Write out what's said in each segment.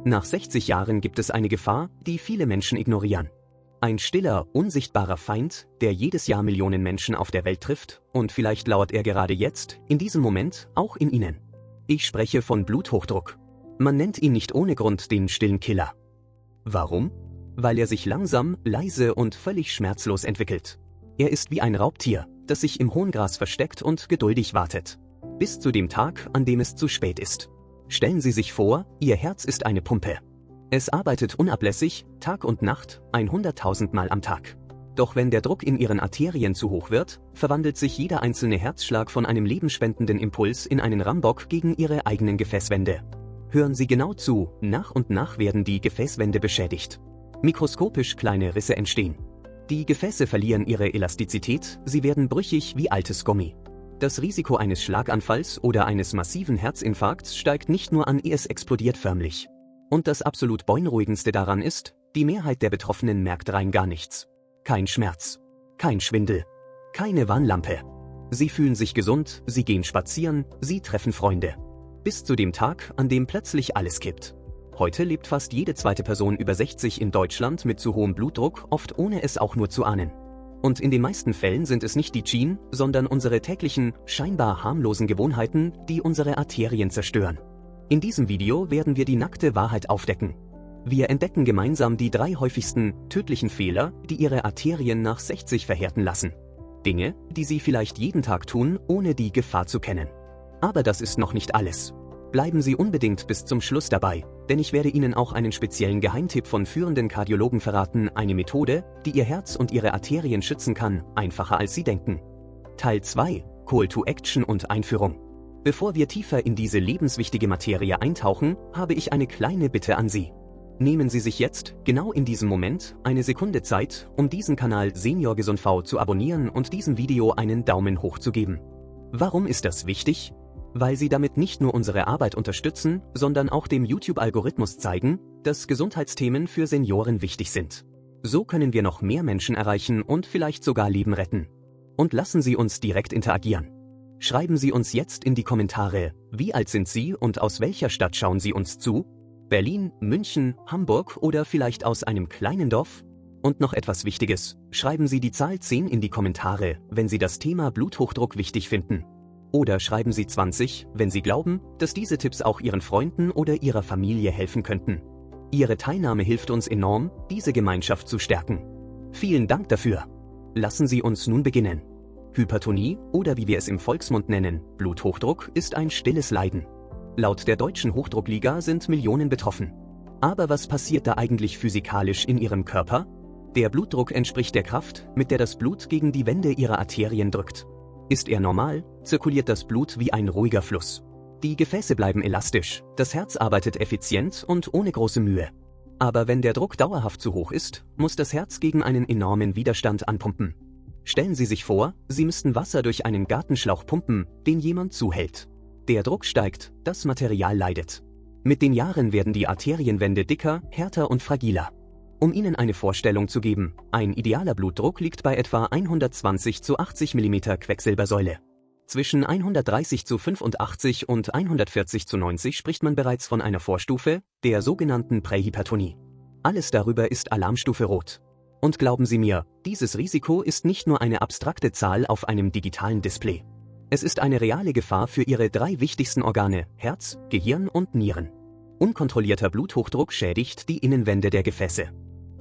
Nach 60 Jahren gibt es eine Gefahr, die viele Menschen ignorieren. Ein stiller, unsichtbarer Feind, der jedes Jahr Millionen Menschen auf der Welt trifft, und vielleicht lauert er gerade jetzt, in diesem Moment, auch in Ihnen. Ich spreche von Bluthochdruck. Man nennt ihn nicht ohne Grund den stillen Killer. Warum? Weil er sich langsam, leise und völlig schmerzlos entwickelt. Er ist wie ein Raubtier, das sich im hohen Gras versteckt und geduldig wartet. Bis zu dem Tag, an dem es zu spät ist. Stellen Sie sich vor, Ihr Herz ist eine Pumpe. Es arbeitet unablässig, Tag und Nacht, 100.000 Mal am Tag. Doch wenn der Druck in Ihren Arterien zu hoch wird, verwandelt sich jeder einzelne Herzschlag von einem lebensspendenden Impuls in einen Rambock gegen Ihre eigenen Gefäßwände. Hören Sie genau zu, nach und nach werden die Gefäßwände beschädigt. Mikroskopisch kleine Risse entstehen. Die Gefäße verlieren ihre Elastizität, sie werden brüchig wie altes Gummi. Das Risiko eines Schlaganfalls oder eines massiven Herzinfarkts steigt nicht nur an, es explodiert förmlich. Und das absolut beunruhigendste daran ist, die Mehrheit der Betroffenen merkt rein gar nichts. Kein Schmerz, kein Schwindel, keine Warnlampe. Sie fühlen sich gesund, sie gehen spazieren, sie treffen Freunde. Bis zu dem Tag, an dem plötzlich alles kippt. Heute lebt fast jede zweite Person über 60 in Deutschland mit zu hohem Blutdruck, oft ohne es auch nur zu ahnen. Und in den meisten Fällen sind es nicht die Gene, sondern unsere täglichen, scheinbar harmlosen Gewohnheiten, die unsere Arterien zerstören. In diesem Video werden wir die nackte Wahrheit aufdecken. Wir entdecken gemeinsam die 3 häufigsten, tödlichen Fehler, die Ihre Arterien nach 60 verhärten lassen. Dinge, die Sie vielleicht jeden Tag tun, ohne die Gefahr zu kennen. Aber das ist noch nicht alles. Bleiben Sie unbedingt bis zum Schluss dabei, denn ich werde Ihnen auch einen speziellen Geheimtipp von führenden Kardiologen verraten, eine Methode, die Ihr Herz und Ihre Arterien schützen kann, einfacher als Sie denken. Teil 2, Call to Action und Einführung. Bevor wir tiefer in diese lebenswichtige Materie eintauchen, habe ich eine kleine Bitte an Sie. Nehmen Sie sich jetzt, genau in diesem Moment, eine Sekunde Zeit, um diesen Kanal Senior Gesund V zu abonnieren und diesem Video einen Daumen hoch zu geben. Warum ist das wichtig? Weil Sie damit nicht nur unsere Arbeit unterstützen, sondern auch dem YouTube-Algorithmus zeigen, dass Gesundheitsthemen für Senioren wichtig sind. So können wir noch mehr Menschen erreichen und vielleicht sogar Leben retten. Und lassen Sie uns direkt interagieren. Schreiben Sie uns jetzt in die Kommentare, wie alt sind Sie und aus welcher Stadt schauen Sie uns zu? Berlin, München, Hamburg oder vielleicht aus einem kleinen Dorf? Und noch etwas Wichtiges, schreiben Sie die Zahl 10 in die Kommentare, wenn Sie das Thema Bluthochdruck wichtig finden. Oder schreiben Sie 20, wenn Sie glauben, dass diese Tipps auch Ihren Freunden oder Ihrer Familie helfen könnten. Ihre Teilnahme hilft uns enorm, diese Gemeinschaft zu stärken. Vielen Dank dafür. Lassen Sie uns nun beginnen. Hypertonie, oder wie wir es im Volksmund nennen, Bluthochdruck, ist ein stilles Leiden. Laut der Deutschen Hochdruckliga sind Millionen betroffen. Aber was passiert da eigentlich physikalisch in Ihrem Körper? Der Blutdruck entspricht der Kraft, mit der das Blut gegen die Wände Ihrer Arterien drückt. Ist er normal, zirkuliert das Blut wie ein ruhiger Fluss. Die Gefäße bleiben elastisch, das Herz arbeitet effizient und ohne große Mühe. Aber wenn der Druck dauerhaft zu hoch ist, muss das Herz gegen einen enormen Widerstand anpumpen. Stellen Sie sich vor, Sie müssten Wasser durch einen Gartenschlauch pumpen, den jemand zuhält. Der Druck steigt, das Material leidet. Mit den Jahren werden die Arterienwände dicker, härter und fragiler. Um Ihnen eine Vorstellung zu geben, ein idealer Blutdruck liegt bei etwa 120 zu 80 mm Quecksilbersäule. Zwischen 130 zu 85 und 140 zu 90 spricht man bereits von einer Vorstufe, der sogenannten Prähypertonie. Alles darüber ist Alarmstufe Rot. Und glauben Sie mir, dieses Risiko ist nicht nur eine abstrakte Zahl auf einem digitalen Display. Es ist eine reale Gefahr für Ihre 3 wichtigsten Organe, Herz, Gehirn und Nieren. Unkontrollierter Bluthochdruck schädigt die Innenwände der Gefäße.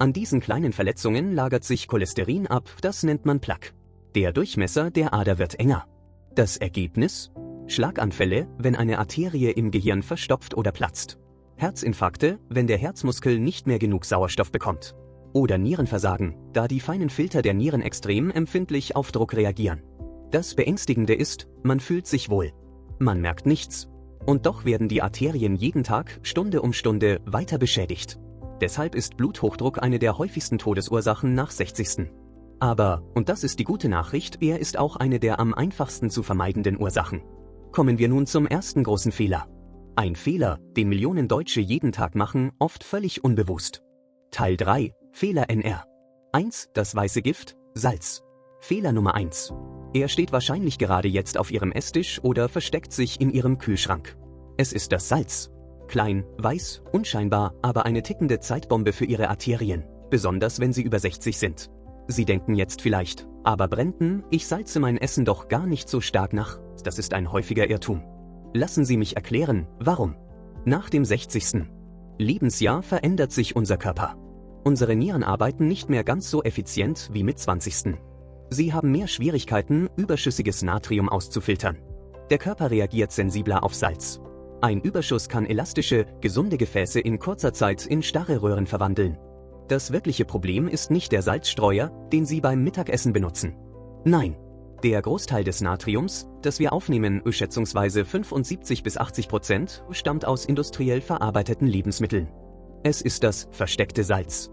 An diesen kleinen Verletzungen lagert sich Cholesterin ab, das nennt man Plaque. Der Durchmesser der Ader wird enger. Das Ergebnis? Schlaganfälle, wenn eine Arterie im Gehirn verstopft oder platzt. Herzinfarkte, wenn der Herzmuskel nicht mehr genug Sauerstoff bekommt. Oder Nierenversagen, da die feinen Filter der Nieren extrem empfindlich auf Druck reagieren. Das Beängstigende ist, man fühlt sich wohl. Man merkt nichts. Und doch werden die Arterien jeden Tag, Stunde um Stunde, weiter beschädigt. Deshalb ist Bluthochdruck eine der häufigsten Todesursachen nach 60. Aber, und das ist die gute Nachricht, er ist auch eine der am einfachsten zu vermeidenden Ursachen. Kommen wir nun zum ersten großen Fehler. Ein Fehler, den Millionen Deutsche jeden Tag machen, oft völlig unbewusst. Teil 3, Fehler NR. 1. Das weiße Gift, Salz. Fehler Nummer 1. Er steht wahrscheinlich gerade jetzt auf Ihrem Esstisch oder versteckt sich in Ihrem Kühlschrank. Es ist das Salz. klein, weiß, unscheinbar, aber eine tickende Zeitbombe für Ihre Arterien, besonders wenn Sie über 60 sind. Sie denken jetzt vielleicht, aber Brandon, ich salze mein Essen doch gar nicht so stark nach. Das ist ein häufiger Irrtum. Lassen Sie mich erklären, warum. Nach dem 60. Lebensjahr verändert sich unser Körper. Unsere Nieren arbeiten nicht mehr ganz so effizient wie mit 20. Sie haben mehr Schwierigkeiten, überschüssiges Natrium auszufiltern. Der Körper reagiert sensibler auf Salz. Ein Überschuss kann elastische, gesunde Gefäße in kurzer Zeit in starre Röhren verwandeln. Das wirkliche Problem ist nicht der Salzstreuer, den Sie beim Mittagessen benutzen. Nein, der Großteil des Natriums, das wir aufnehmen, schätzungsweise 75–80%, stammt aus industriell verarbeiteten Lebensmitteln. Es ist das versteckte Salz.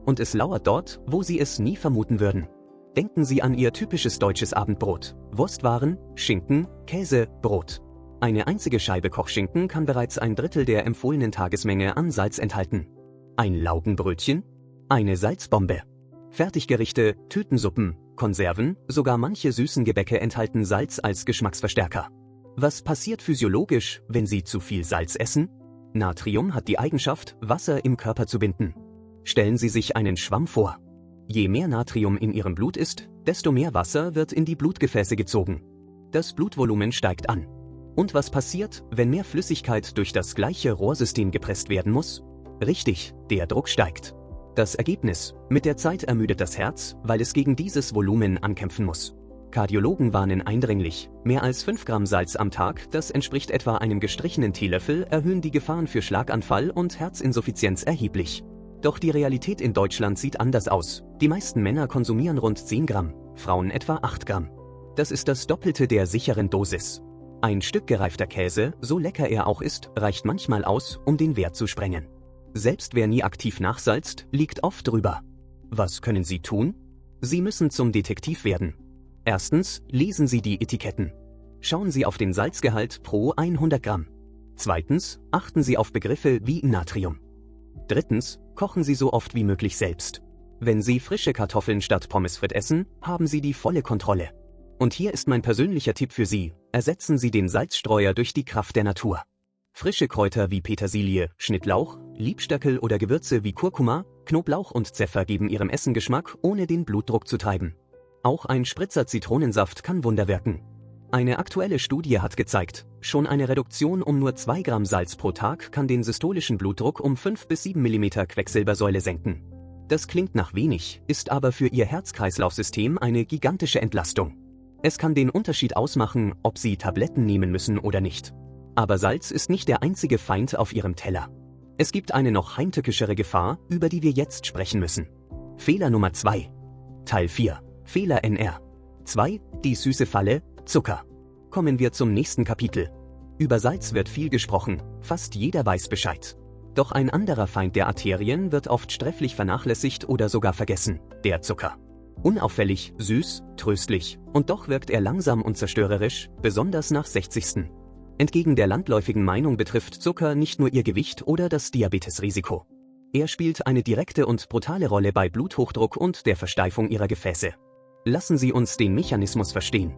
Und es lauert dort, wo Sie es nie vermuten würden. Denken Sie an Ihr typisches deutsches Abendbrot. Wurstwaren, Schinken, Käse, Brot. Eine einzige Scheibe Kochschinken kann bereits ein Drittel der empfohlenen Tagesmenge an Salz enthalten. Ein Laugenbrötchen? Eine Salzbombe. Fertiggerichte, Tütensuppen, Konserven, sogar manche süßen Gebäcke enthalten Salz als Geschmacksverstärker. Was passiert physiologisch, wenn Sie zu viel Salz essen? Natrium hat die Eigenschaft, Wasser im Körper zu binden. Stellen Sie sich einen Schwamm vor. Je mehr Natrium in Ihrem Blut ist, desto mehr Wasser wird in die Blutgefäße gezogen. Das Blutvolumen steigt an. Und was passiert, wenn mehr Flüssigkeit durch das gleiche Rohrsystem gepresst werden muss? Richtig, der Druck steigt. Das Ergebnis: Mit der Zeit ermüdet das Herz, weil es gegen dieses Volumen ankämpfen muss. Kardiologen warnen eindringlich, mehr als 5 Gramm Salz am Tag, das entspricht etwa einem gestrichenen Teelöffel, erhöhen die Gefahren für Schlaganfall und Herzinsuffizienz erheblich. Doch die Realität in Deutschland sieht anders aus. Die meisten Männer konsumieren rund 10 Gramm, Frauen etwa 8 Gramm. Das ist das Doppelte der sicheren Dosis. Ein Stück gereifter Käse, so lecker er auch ist, reicht manchmal aus, um den Wert zu sprengen. Selbst wer nie aktiv nachsalzt, liegt oft drüber. Was können Sie tun? Sie müssen zum Detektiv werden. Erstens, lesen Sie die Etiketten. Schauen Sie auf den Salzgehalt pro 100 Gramm. Zweitens, achten Sie auf Begriffe wie Natrium. Drittens, kochen Sie so oft wie möglich selbst. Wenn Sie frische Kartoffeln statt Pommes frites essen, haben Sie die volle Kontrolle. Und hier ist mein persönlicher Tipp für Sie: Ersetzen Sie den Salzstreuer durch die Kraft der Natur. Frische Kräuter wie Petersilie, Schnittlauch, Liebstöckel oder Gewürze wie Kurkuma, Knoblauch und Pfeffer geben Ihrem Essen Geschmack, ohne den Blutdruck zu treiben. Auch ein Spritzer Zitronensaft kann Wunder wirken. Eine aktuelle Studie hat gezeigt, schon eine Reduktion um nur 2 Gramm Salz pro Tag kann den systolischen Blutdruck um 5 bis 7 mm Quecksilbersäule senken. Das klingt nach wenig, ist aber für Ihr Herz-Kreislauf-System eine gigantische Entlastung. Es kann den Unterschied ausmachen, ob Sie Tabletten nehmen müssen oder nicht. Aber Salz ist nicht der einzige Feind auf Ihrem Teller. Es gibt eine noch heimtückischere Gefahr, über die wir jetzt sprechen müssen. Fehler Nummer 2. Teil 4. Fehler NR. 2. Die süße Falle, Zucker. Kommen wir zum nächsten Kapitel. Über Salz wird viel gesprochen, fast jeder weiß Bescheid. Doch ein anderer Feind der Arterien wird oft sträflich vernachlässigt oder sogar vergessen: der Zucker. Unauffällig, süß, tröstlich, und doch wirkt er langsam und zerstörerisch, besonders nach 60. Entgegen der landläufigen Meinung betrifft Zucker nicht nur Ihr Gewicht oder das Diabetesrisiko. Er spielt eine direkte und brutale Rolle bei Bluthochdruck und der Versteifung Ihrer Gefäße. Lassen Sie uns den Mechanismus verstehen.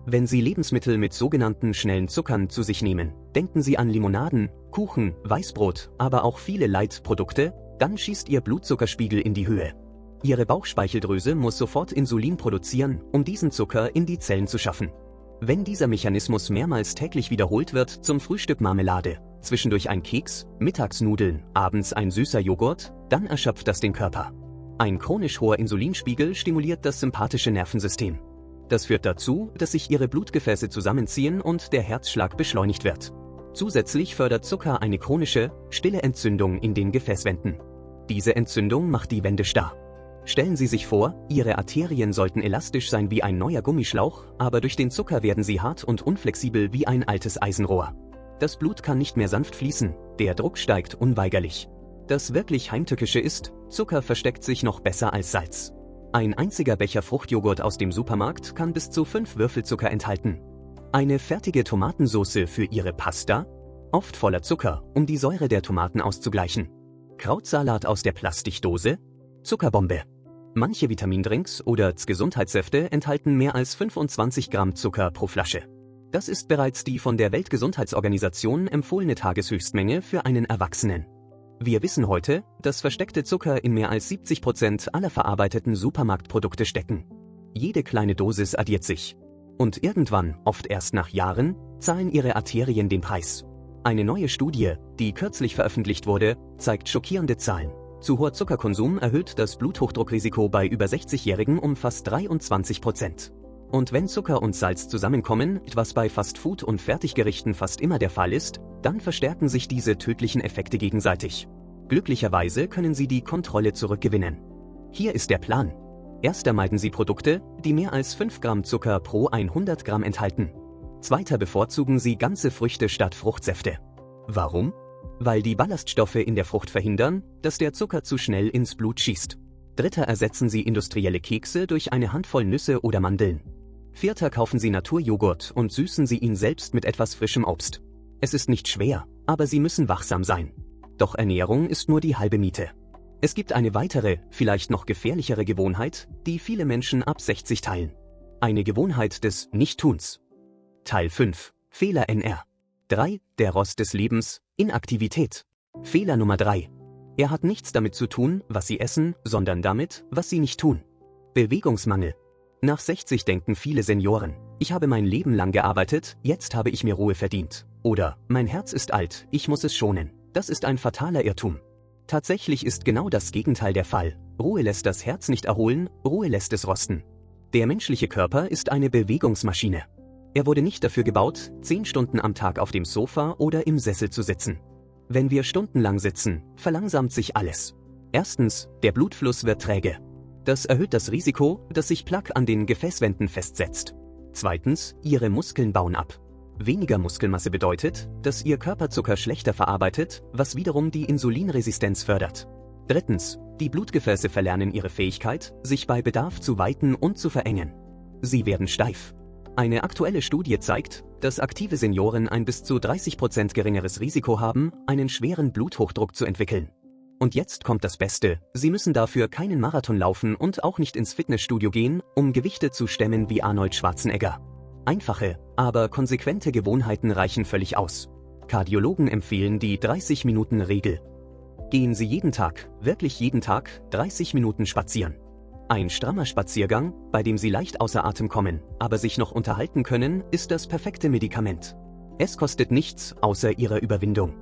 Wenn Sie Lebensmittel mit sogenannten schnellen Zuckern zu sich nehmen, denken Sie an Limonaden, Kuchen, Weißbrot, aber auch viele Light-Produkte, dann schießt Ihr Blutzuckerspiegel in die Höhe. Ihre Bauchspeicheldrüse muss sofort Insulin produzieren, um diesen Zucker in die Zellen zu schaffen. Wenn dieser Mechanismus mehrmals täglich wiederholt wird, zum Frühstück Marmelade, zwischendurch ein Keks, mittags Nudeln, abends ein süßer Joghurt, dann erschöpft das den Körper. Ein chronisch hoher Insulinspiegel stimuliert das sympathische Nervensystem. Das führt dazu, dass sich Ihre Blutgefäße zusammenziehen und der Herzschlag beschleunigt wird. Zusätzlich fördert Zucker eine chronische, stille Entzündung in den Gefäßwänden. Diese Entzündung macht die Wände starr. Stellen Sie sich vor, Ihre Arterien sollten elastisch sein wie ein neuer Gummischlauch, aber durch den Zucker werden sie hart und unflexibel wie ein altes Eisenrohr. Das Blut kann nicht mehr sanft fließen, der Druck steigt unweigerlich. Das wirklich Heimtückische ist, Zucker versteckt sich noch besser als Salz. Ein einziger Becher Fruchtjoghurt aus dem Supermarkt kann bis zu 5 Würfelzucker enthalten. Eine fertige Tomatensauce für Ihre Pasta? Oft voller Zucker, um die Säure der Tomaten auszugleichen. Krautsalat aus der Plastikdose? Zuckerbombe. Manche Vitamindrinks oder Gesundheitssäfte enthalten mehr als 25 Gramm Zucker pro Flasche. Das ist bereits die von der Weltgesundheitsorganisation empfohlene Tageshöchstmenge für einen Erwachsenen. Wir wissen heute, dass versteckte Zucker in mehr als 70% aller verarbeiteten Supermarktprodukte stecken. Jede kleine Dosis addiert sich. Und irgendwann, oft erst nach Jahren, zahlen Ihre Arterien den Preis. Eine neue Studie, die kürzlich veröffentlicht wurde, zeigt schockierende Zahlen. Zu hoher Zuckerkonsum erhöht das Bluthochdruckrisiko bei über 60-Jährigen um fast 23%. Und wenn Zucker und Salz zusammenkommen, was bei Fastfood- und Fertiggerichten fast immer der Fall ist, dann verstärken sich diese tödlichen Effekte gegenseitig. Glücklicherweise können Sie die Kontrolle zurückgewinnen. Hier ist der Plan. Erster meiden Sie Produkte, die mehr als 5 Gramm Zucker pro 100 Gramm enthalten. Zweiter bevorzugen Sie ganze Früchte statt Fruchtsäfte. Warum? Weil die Ballaststoffe in der Frucht verhindern, dass der Zucker zu schnell ins Blut schießt. Dritter ersetzen Sie industrielle Kekse durch eine Handvoll Nüsse oder Mandeln. Vierter kaufen Sie Naturjoghurt und süßen Sie ihn selbst mit etwas frischem Obst. Es ist nicht schwer, aber Sie müssen wachsam sein. Doch Ernährung ist nur die halbe Miete. Es gibt eine weitere, vielleicht noch gefährlichere Gewohnheit, die viele Menschen ab 60 teilen. Eine Gewohnheit des Nichttuns. Teil 5. Fehler NR. 3. Der Rost des Lebens, Inaktivität. Fehler Nummer 3. Er hat nichts damit zu tun, was Sie essen, sondern damit, was Sie nicht tun. Bewegungsmangel. Nach 60 denken viele Senioren, ich habe mein Leben lang gearbeitet, jetzt habe ich mir Ruhe verdient. Oder, mein Herz ist alt, ich muss es schonen. Das ist ein fataler Irrtum. Tatsächlich ist genau das Gegenteil der Fall. Ruhe lässt das Herz nicht erholen, Ruhe lässt es rosten. Der menschliche Körper ist eine Bewegungsmaschine. Er wurde nicht dafür gebaut, 10 Stunden am Tag auf dem Sofa oder im Sessel zu sitzen. Wenn wir stundenlang sitzen, verlangsamt sich alles. Erstens, der Blutfluss wird träge. Das erhöht das Risiko, dass sich Plaque an den Gefäßwänden festsetzt. Zweitens, Ihre Muskeln bauen ab. Weniger Muskelmasse bedeutet, dass Ihr Körperzucker schlechter verarbeitet, was wiederum die Insulinresistenz fördert. Drittens, die Blutgefäße verlernen ihre Fähigkeit, sich bei Bedarf zu weiten und zu verengen. Sie werden steif. Eine aktuelle Studie zeigt, dass aktive Senioren ein bis zu 30% geringeres Risiko haben, einen schweren Bluthochdruck zu entwickeln. Und jetzt kommt das Beste, Sie müssen dafür keinen Marathon laufen und auch nicht ins Fitnessstudio gehen, um Gewichte zu stemmen wie Arnold Schwarzenegger. Einfache, aber konsequente Gewohnheiten reichen völlig aus. Kardiologen empfehlen die 30-Minuten-Regel. Gehen Sie jeden Tag, wirklich jeden Tag, 30 Minuten spazieren. Ein strammer Spaziergang, bei dem Sie leicht außer Atem kommen, aber sich noch unterhalten können, ist das perfekte Medikament. Es kostet nichts außer Ihrer Überwindung.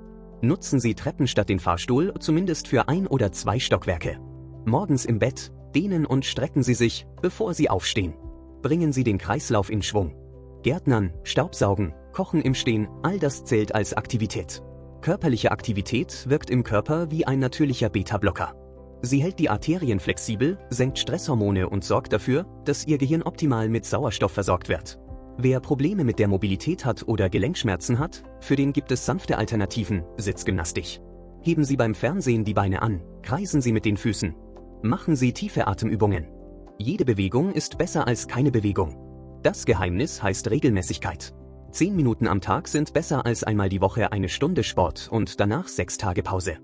Nutzen Sie Treppen statt den Fahrstuhl, zumindest für 1 oder 2 Stockwerke. Morgens im Bett, dehnen und strecken Sie sich, bevor Sie aufstehen. Bringen Sie den Kreislauf in Schwung. Gärtnern, Staubsaugen, Kochen im Stehen, all das zählt als Aktivität. Körperliche Aktivität wirkt im Körper wie ein natürlicher Beta-Blocker. Sie hält die Arterien flexibel, senkt Stresshormone und sorgt dafür, dass Ihr Gehirn optimal mit Sauerstoff versorgt wird. Wer Probleme mit der Mobilität hat oder Gelenkschmerzen hat, für den gibt es sanfte Alternativen, Sitzgymnastik. Heben Sie beim Fernsehen die Beine an, kreisen Sie mit den Füßen. Machen Sie tiefe Atemübungen. Jede Bewegung ist besser als keine Bewegung. Das Geheimnis heißt Regelmäßigkeit. 10 Minuten am Tag sind besser als einmal die Woche eine Stunde Sport und danach 6 Tage Pause.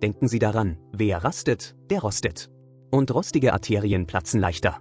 Denken Sie daran, wer rastet, der rostet. Und rostige Arterien platzen leichter.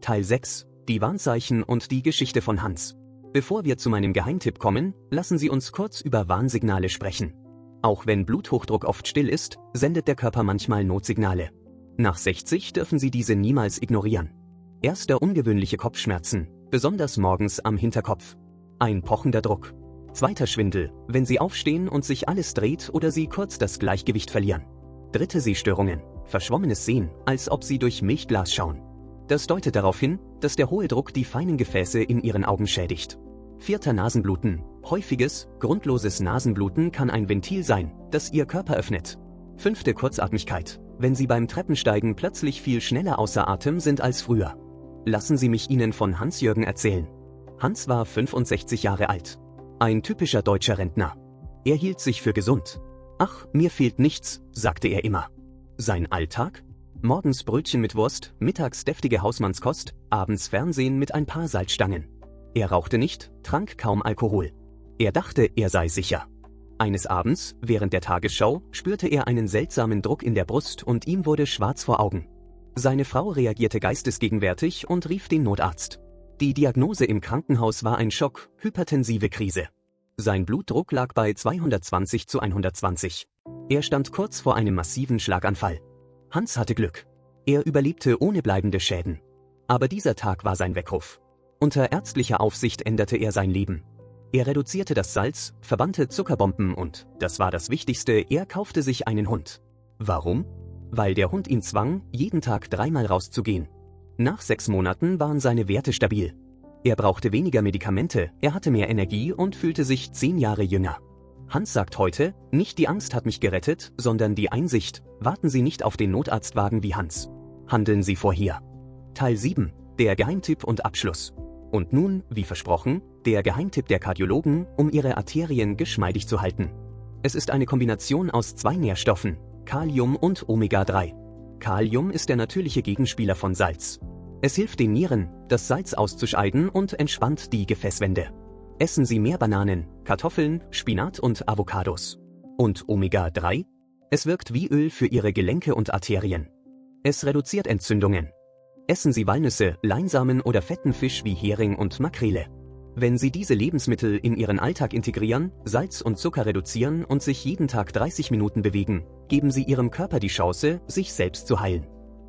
Teil 6. Die Warnzeichen und die Geschichte von Hans. Bevor wir zu meinem Geheimtipp kommen, lassen Sie uns kurz über Warnsignale sprechen. Auch wenn Bluthochdruck oft still ist, sendet der Körper manchmal Notsignale. Nach 60 dürfen Sie diese niemals ignorieren. Erster ungewöhnliche Kopfschmerzen, besonders morgens am Hinterkopf. Ein pochender Druck. Zweiter Schwindel, wenn Sie aufstehen und sich alles dreht oder Sie kurz das Gleichgewicht verlieren. Dritte Sehstörungen, verschwommenes Sehen, als ob Sie durch Milchglas schauen. Das deutet darauf hin, dass der hohe Druck die feinen Gefäße in Ihren Augen schädigt. Vierter Nasenbluten, häufiges, grundloses Nasenbluten kann ein Ventil sein, das Ihr Körper öffnet. Fünfte Kurzatmigkeit, wenn Sie beim Treppensteigen plötzlich viel schneller außer Atem sind als früher. Lassen Sie mich Ihnen von Hans-Jürgen erzählen. Hans war 65 Jahre alt. Ein typischer deutscher Rentner. Er hielt sich für gesund. Ach, mir fehlt nichts, sagte er immer. Sein Alltag? Morgens Brötchen mit Wurst, mittags deftige Hausmannskost, abends Fernsehen mit ein paar Salzstangen. Er rauchte nicht, trank kaum Alkohol. Er dachte, er sei sicher. Eines Abends, während der Tagesschau, spürte er einen seltsamen Druck in der Brust und ihm wurde schwarz vor Augen. Seine Frau reagierte geistesgegenwärtig und rief den Notarzt. Die Diagnose im Krankenhaus war ein Schock, hypertensive Krise. Sein Blutdruck lag bei 220/120. Er stand kurz vor einem massiven Schlaganfall. Hans hatte Glück. Er überlebte ohne bleibende Schäden. Aber dieser Tag war sein Weckruf. Unter ärztlicher Aufsicht änderte er sein Leben. Er reduzierte das Salz, verbannte Zuckerbomben und, das war das Wichtigste, er kaufte sich einen Hund. Warum? Weil der Hund ihn zwang, jeden Tag 3-mal rauszugehen. Nach 6 Monaten waren seine Werte stabil. Er brauchte weniger Medikamente, er hatte mehr Energie und fühlte sich 10 Jahre jünger. Hans sagt heute, nicht die Angst hat mich gerettet, sondern die Einsicht. Warten Sie nicht auf den Notarztwagen wie Hans. Handeln Sie vorher. Teil 7, der Geheimtipp und Abschluss. Und nun, wie versprochen, der Geheimtipp der Kardiologen, um ihre Arterien geschmeidig zu halten. Es ist eine Kombination aus 2 Nährstoffen, Kalium und Omega-3. Kalium ist der natürliche Gegenspieler von Salz. Es hilft den Nieren, das Salz auszuscheiden und entspannt die Gefäßwände. Essen Sie mehr Bananen, Kartoffeln, Spinat und Avocados. Und Omega-3? Es wirkt wie Öl für Ihre Gelenke und Arterien. Es reduziert Entzündungen. Essen Sie Walnüsse, Leinsamen oder fetten Fisch wie Hering und Makrele. Wenn Sie diese Lebensmittel in Ihren Alltag integrieren, Salz und Zucker reduzieren und sich jeden Tag 30 Minuten bewegen, geben Sie Ihrem Körper die Chance, sich selbst zu heilen.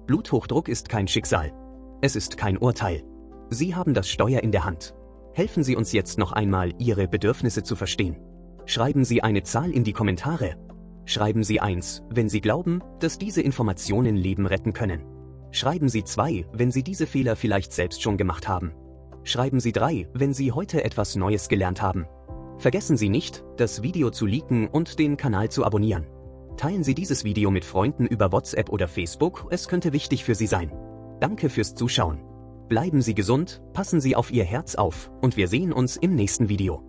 Bluthochdruck ist kein Schicksal. Es ist kein Urteil. Sie haben das Steuer in der Hand. Helfen Sie uns jetzt noch einmal, Ihre Bedürfnisse zu verstehen. Schreiben Sie eine Zahl in die Kommentare. Schreiben Sie 1, wenn Sie glauben, dass diese Informationen Leben retten können. Schreiben Sie 2, wenn Sie diese Fehler vielleicht selbst schon gemacht haben. Schreiben Sie 3, wenn Sie heute etwas Neues gelernt haben. Vergessen Sie nicht, das Video zu liken und den Kanal zu abonnieren. Teilen Sie dieses Video mit Freunden über WhatsApp oder Facebook, es könnte wichtig für Sie sein. Danke fürs Zuschauen. Bleiben Sie gesund, passen Sie auf Ihr Herz auf und wir sehen uns im nächsten Video.